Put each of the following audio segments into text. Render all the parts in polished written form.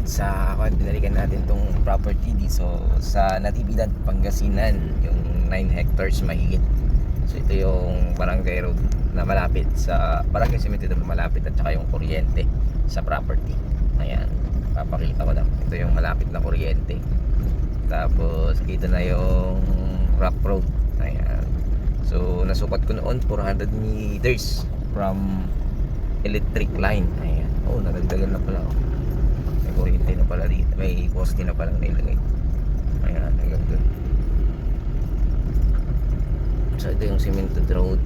sa binalikan natin tong property dito sa Natividad, Pangasinan, yung 9 hectares mahigit. So ito yung barangay road na malapit sa barangay cemetery na malapit, at saka yung kuryente sa property. Ayan, papakita ko lang. Ito yung malapit na kuryente. Tapos ito na yung rock road. Ayan. So nasukat ko noon 400 meters from electric line. Ayan. Oh, nadagdagan na pala. May kuryente na pala dito. May poste na pala nilagay. Ayan, hanggang doon. So ito yung cemented road.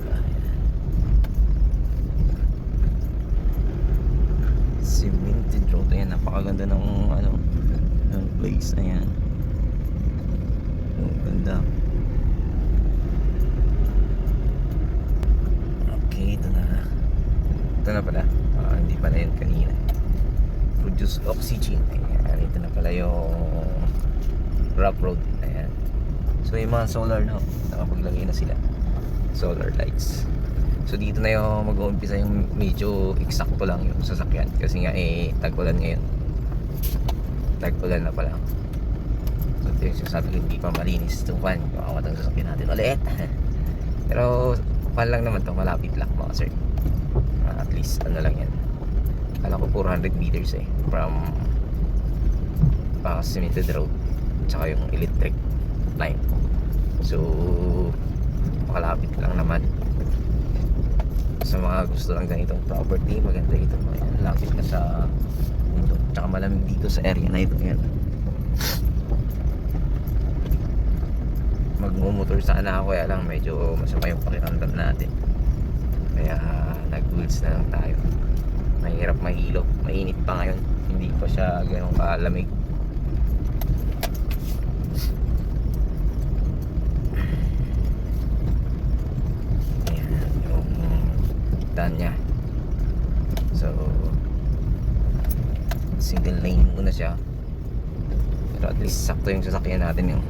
Cemented road. Ayan, napakaganda ng ng place. Ayan. Ang ganda. Okay, ito na. Ito na pala. Hindi pala yun kanina. Produce oxygen. Ayan, ito na pala yung rough road. Ayan. So yung mga solar na, nakapaglagay na sila. Solar lights. So dito na yung mag-uumpisa yung medyo eksakto lang yung sasakyan. Kasi nga tag-ulan ngayon. Tag-ulan na pala. So ito yung sinasabi ko, hindi pa malinis itong pan. Makawat ang sasakyan natin ulit. Pero pan lang naman to, malapit lang mga sir. At least ano lang yan. Kala ko 400 meters from cemented road tsaka yung electric line. So makalapit lang naman. Sa mga gusto lang ganitong property, maganda ito. Ayan, lapit na sa mundo. Tsaka malamig dito sa area na ito. Ayan. Magmumotor sana ako, kaya lang medyo masama yung pakiramdam natin. Kaya nag-wheels na lang tayo. Mahirap mahilo. Mainit pa ngayon. Hindi pa siya ganun kalamig. Daan niya. So single lane muna siya, pero at least sakto yung sasakyan natin yung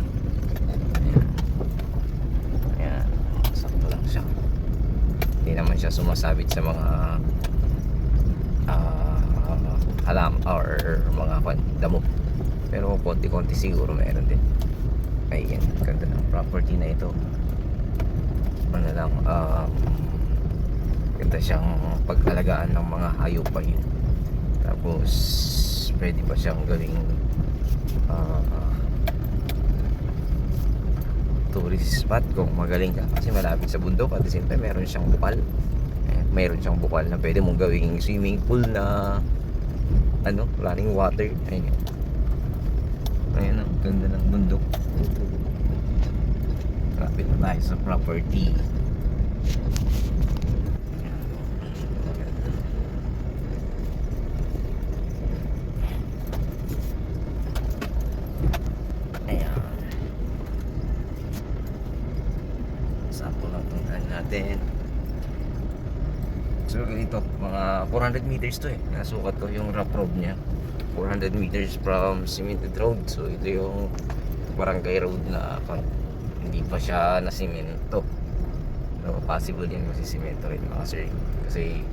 ayan, sakto lang siya. Hindi naman siya sumasabit sa mga halam or mga damo, pero konti-konti siguro meron din. Ayan, ganda ng property na ito. Ano lang, ganda siyang pag-alagaan ng mga hayop pa yun. Tapos pwede pa siyang gawing tourist spot kung magaling ka, kasi malapit sa bundok. At the same time meron siyang bukal. Meron siyang bukal na pwede mong gawing swimming pool na running water. Ayun. Ayun ang ganda ng bundok. Malapit na tayo sa property. Natin. So ganito, mga 400 meters to nasukat ko yung rough road nya, 400 meters from cemented road. So ito yung barangay road na hindi pa siya na semento. So possible yan kasi semento rin mga sir, kasi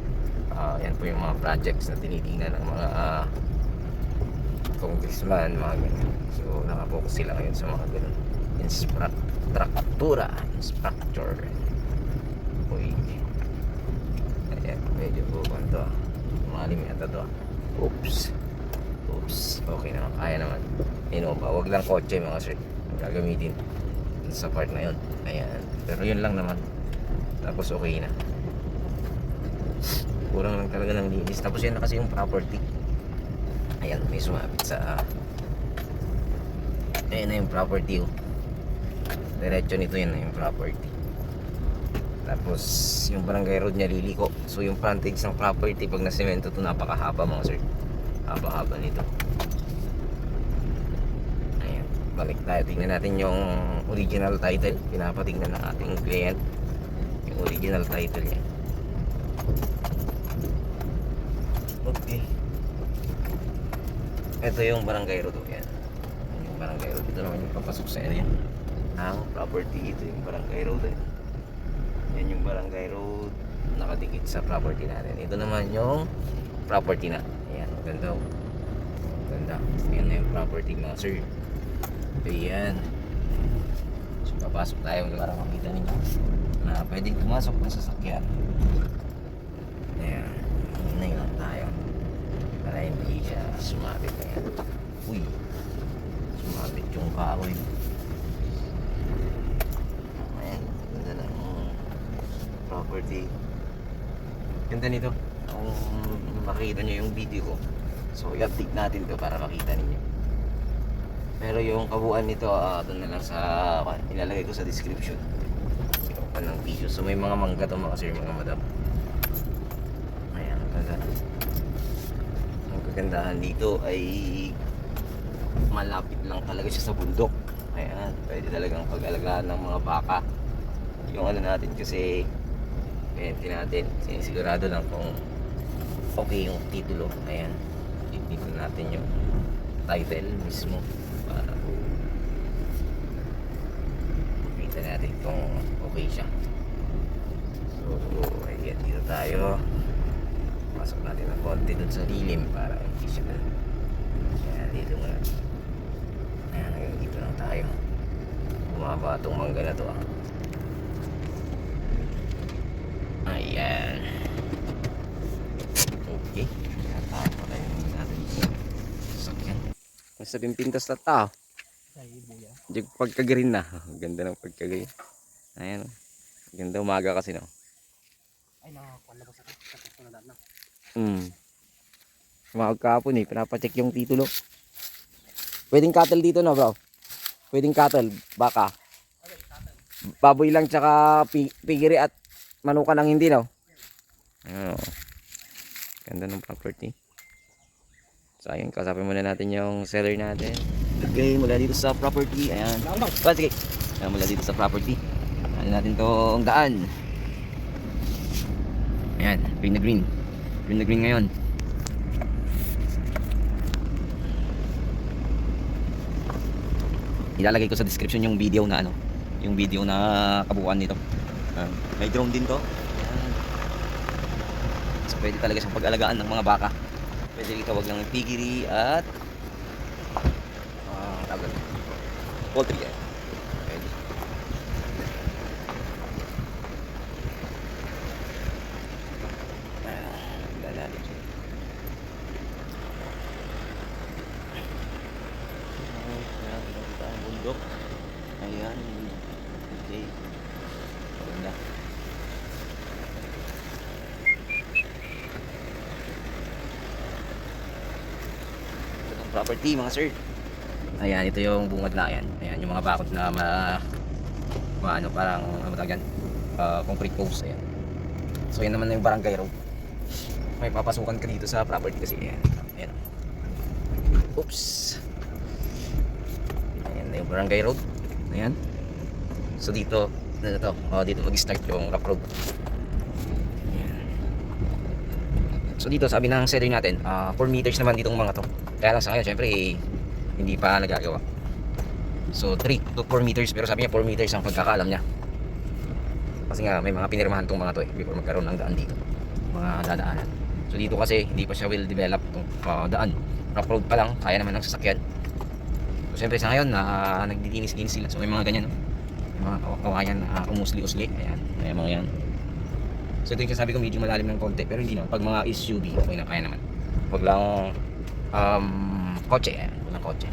yan po yung mga projects na tinitingnan ng mga congressman, mga ganyan. So nakapokus sila ngayon sa mga ganun structure. Uy, ayan, medyo bukan to. Malim yata to. Oops, okay naman, kaya naman. Innova, wag lang kotse mga sir gagamitin sa part na yun. Ayan, pero yun lang naman. Tapos okay na. Kurang lang talaga ng linis. Tapos yan na kasi yung property. Ayan, may sumabit sa ayan na yung property. Diretso nito, yan na yung property. Tapos yung barangay road niya liliko. So yung frontage ng property pag na-semento to, napakahaba mga sir. Haba-haba nito. Ayan, balik tayo. Tingnan natin yung original title. Pinapatingnan ng ating client yung original title niya. Okay. Ito yung barangay road. Yan. Yung barangay road. Ito naman yung papasok sa area ang property. Ito yung barangay road. Yan yung barangay road nakadikit sa property natin. Ito naman yung property na. Ayan, ganda. Ganda. Ayan na yung property mga sir. Ayan. So papasok tayo para makita ninyo na pwedeng pumasok ng sasakyan. Ayan. Hinay lang tayo para hindi siya sumabit. Ayan. Uy. Sumabit yung kahoy. Ayan. Ganda ng property. Ganda nito. Kung makikita nyo yung video ko, so i-update natin to para makita ninyo. Pero yung kabuuan nito, doon na lang sa ilalagay ko sa description ng video. So may mga mangga to mga sir, mga madam. Ayan, ganda. Ang kagandahan dito ay malapit lang talaga siya sa bundok. Ayan, pwede talagang pag-alagaan ng mga baka. Yung ano natin kasi cliente natin, sinisigurado lang kung okay yung titulo. Ayan, dito natin yung title mismo para makita natin kung okay siya. So ayan, dito tayo. Pasok natin ng konti dun sa lilim para hindi siya na. Ayan, dito muna. Ayan, hanggang dito lang tayo. Bumaba itong mangga na to. Ayan. Okay. Tayo pa tayo natin sasakyan. Mas sabing pintas na tao. Diyan pagka-green na. Ganda ng pagka-green. Ayan. Ganda umaga kasi no. Ay nakakuha na ba sa na na? Tumawag kahapon pinapacheck yung titulo. Pwedeng cattle dito no bro? Pwedeng cattle, baka. Baboy lang tsaka pigiri at manuka lang hindi no? Ayan. Ganda ng property. So ayun, kasapin muna natin yung seller natin. Okay, mula dito sa property. Ayan. Sige. Ayan, mula dito sa property. Ano natin tong daan. Ayan, green na green. Green na green ngayon. Ilalagay ko sa description yung video na ano, yung video na kabuuan nito. May drone din to. Ayan. So pwede talaga siyang pag-alagaan ng mga baka. Pwede itawag ng piggery at poultry. Pwede. Ganda natin siya. Kita ang bundok. Ayan. Okay. Ganda. Property mga sir. Ayan, ito yung bungad na yan. Ayan, yung mga bakod na ano, parang ano tawag yan? Concrete post. Ayan. So yan naman yung barangay road. May papasukan ka dito sa property kasi ayan. Ayan. Oops. Ayan na yung barangay road. Ayan. So dito, dito mag-start yung rough road. Ayan. So dito sabi ng seller natin, 4 meters naman ditong mga to. Kaya lang sa ngayon, syempre hindi pa nagagawa. So 3 to 4 meters, pero sabi niya 4 meters ang pagkakaalam niya. Kasi nga may mga pinirmahan tong mga to before magkaroon ng daan dito. Mga dadaanan. So dito kasi hindi pa siya well developed tong daan. Rough road pa lang, kaya naman ng sasakyan. So syempre sa ngayon nagdidinis-dinis sila. So may mga ganyan, no? May mga kawayan na umusli-usli. Ayan, may mga yan. So ito yung sabi ko medyo malalim ng konti, pero hindi naman. Pag mga SUV, okay na, kaya naman. Huwag lang kotse, walang kotse.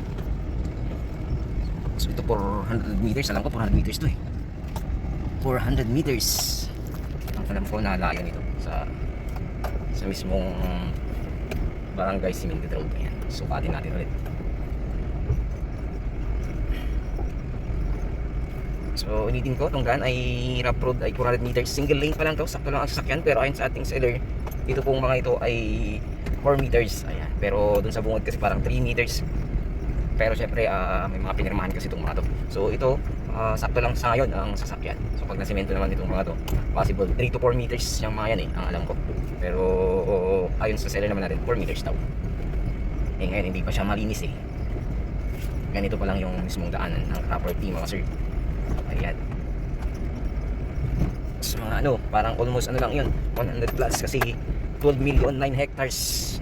So ito 400 meters, alam ko 400 meters to 400 meters. Ang alam ko na layo nito sa mismong barangay Cemented Road. Ayan, sukatin natin ulit. So ulitin ko, itong daan ay rough road ay 400 meters. Single lane pa lang to, sakto lang ang sasakyan. Pero ayon sa ating seller, dito pong mga ito ay 4 meters. Ayan. Pero dun sa bungod kasi parang 3 meters. Pero syempre may mga pinirmahan kasi itong mga to. So ito, sakto lang sa ngayon ang sasakyan. So pag nasemento naman itong mga to, possible 3 to 4 meters yung mga yan ang alam ko. Pero ayon sa seller naman natin, 4 meters daw. Ngayon hindi pa siya malinis Ganito pa lang yung mismong daanan ng property mga sir. Ayan. So mga parang almost lang yun, 100 plus kasi 12 million 9 hectares.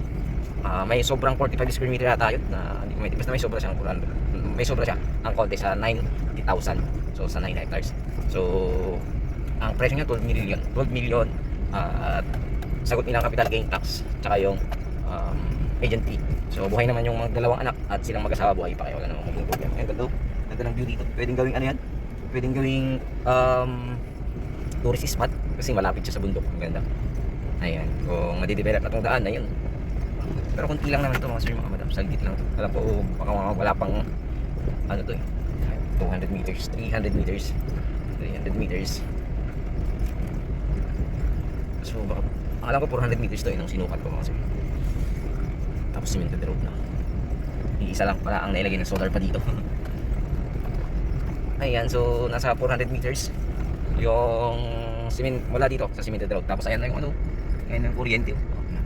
may sobrang 45 square meter yata yun na hindi ko may basta may sobra siyang 400, may sobra siya ang konti sa 90,000, so sa 9 hectares. So ang presyo niya 12 million at sagot nilang capital gain tax tsaka yung agent fee. So buhay naman yung mga dalawang anak at silang mag-asawa, buhay pa kayo, wala namang maging problema. Ayan, ganda ng view dito. Pwedeng gawing ano yan, pwedeng gawing tourist spot kasi malapit siya sa bundok. Ang ganda. Ayan, kung madidevelop na itong daan, ayun. Pero konti lang naman ito mga sir, mga madam, saglit lang ito. Alam ko baka wala pang ano to eh, 200 meters, 300 meters, 300 meters. So baka, alam ko 400 meters to eh, nung sinukat ko mga sir. Tapos cemented road na. Iisa lang pala ang nailagay ng solar pa dito. Ayan, so nasa 400 meters yung mula dito sa cemented road. Tapos ayan na yung ano, ayan ang kuryente.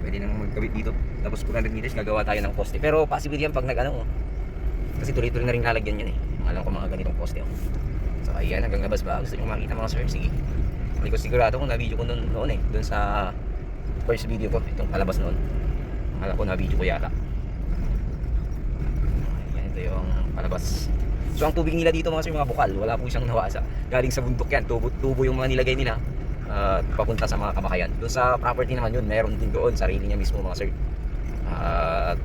Pwede nang magkabit dito. Tapos 400 meters gagawa tayo ng poste. Pero possible yan pag nag-ano, kasi tuloy-tuloy na rin lalagyan yan eh. Alam ko mga ganitong poste. So ayan, hanggang labas ba? Gusto nyo makita mga sir? Sige. Hindi ko sigurado kung na-video ko noon eh. Doon sa first video ko, itong palabas noon. Alam ko na-video ko yata. Ayan, ito yung palabas. So ang tubig nila dito mga sir, mga bukal. Wala po siyang nawasa. Galing sa bundok yan. Tubo yung mga nilagay nila. Papunta sa mga kamakayan. Doon sa property naman yun, meron din doon. Sarili niya mismo mga sir.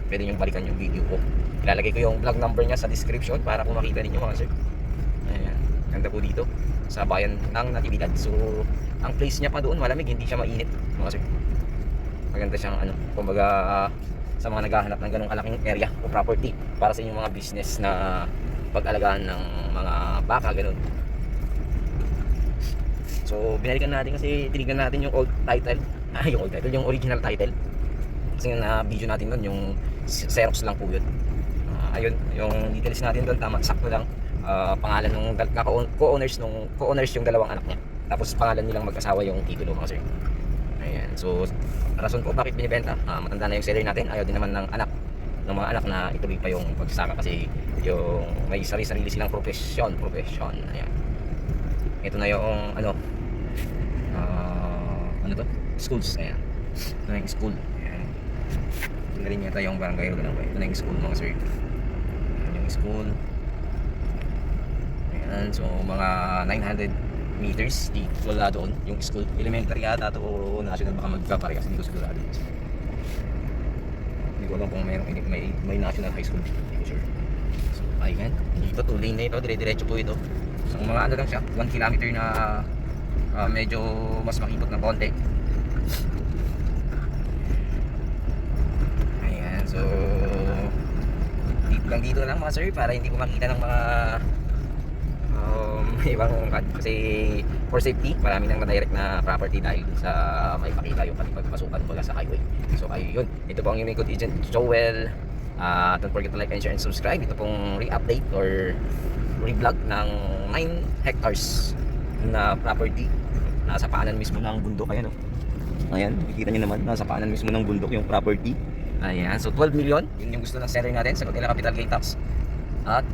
Pwede nyo balikan yung video ko. Ilalagay ko yung vlog number niya sa description para kung makita ninyo mga sir. Ayan. Ganda po dito sa bayan ng Natividad. So ang place niya pa doon malamig, hindi siya mainit mga sir. Maganda siyang ano, kumbaga sa mga naghahanap ng ganong kalaking area o property para sa inyong mga business na pag-alagaan ng mga baka, ganun. So binalikan natin kasi tinignan natin yung old title, yung original title. Kasi na video natin doon yung Xerox lang po yun. Ayun, yung details natin doon tama, sakto lang. Pangalan ng co-owners yung dalawang anak niya. Tapos pangalan nilang mag-asawa yung titulo mga sir. Ayan, so rason po bakit binibenta, matanda na yung seller natin, ayaw din naman ng mga anak na ituloy pa yung pagsasaka kasi yung may sarili silang profession. Ayan. Ito na yung ano to? Schools. Ayan. Ito na yung school. Ayan. Ito na rin yata yung barangay road lang. Ito na yung school mga sir. Ayan yung school. Ayan. So mga 900 meters di wala doon yung school. Elementary yata to o national, baka magkaparehas, hindi ko sigurado. Hindi ko alam kung may national high school. Hindi ko sure. So ayan. Dito 2 lane na ito. Dire-diretso po ito. So mga ano lang siya, 1 kilometer na medyo mas makipot na konti. Ayan, so dito lang mga sir para hindi ko makita ng mga ibang kasi for safety, marami nang na-direct na property dahil sa may pakita yung pagpasukan mula sa highway. So ayun, ito po ang inyong good agent Joel. Don't forget to like and share and subscribe. Ito pong re-update or re-vlog ng 9 hectares na property. Nasa paanan mismo ng bundok. Ayan o. Ayan, nakikita nyo naman, nasa paanan mismo ng bundok yung property. Ayan, so 12 million, yun yung gusto ng seller natin. Sagot nila capital gain tax at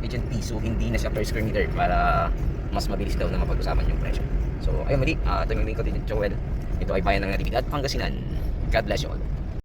agent fee. So hindi na siya per square meter para mas mabilis daw na mapag-usapan yung presyo. So ayun muli, ito yung link ko din, Joel. Ito ay bayan ng Natividad, Pangasinan. God bless you all.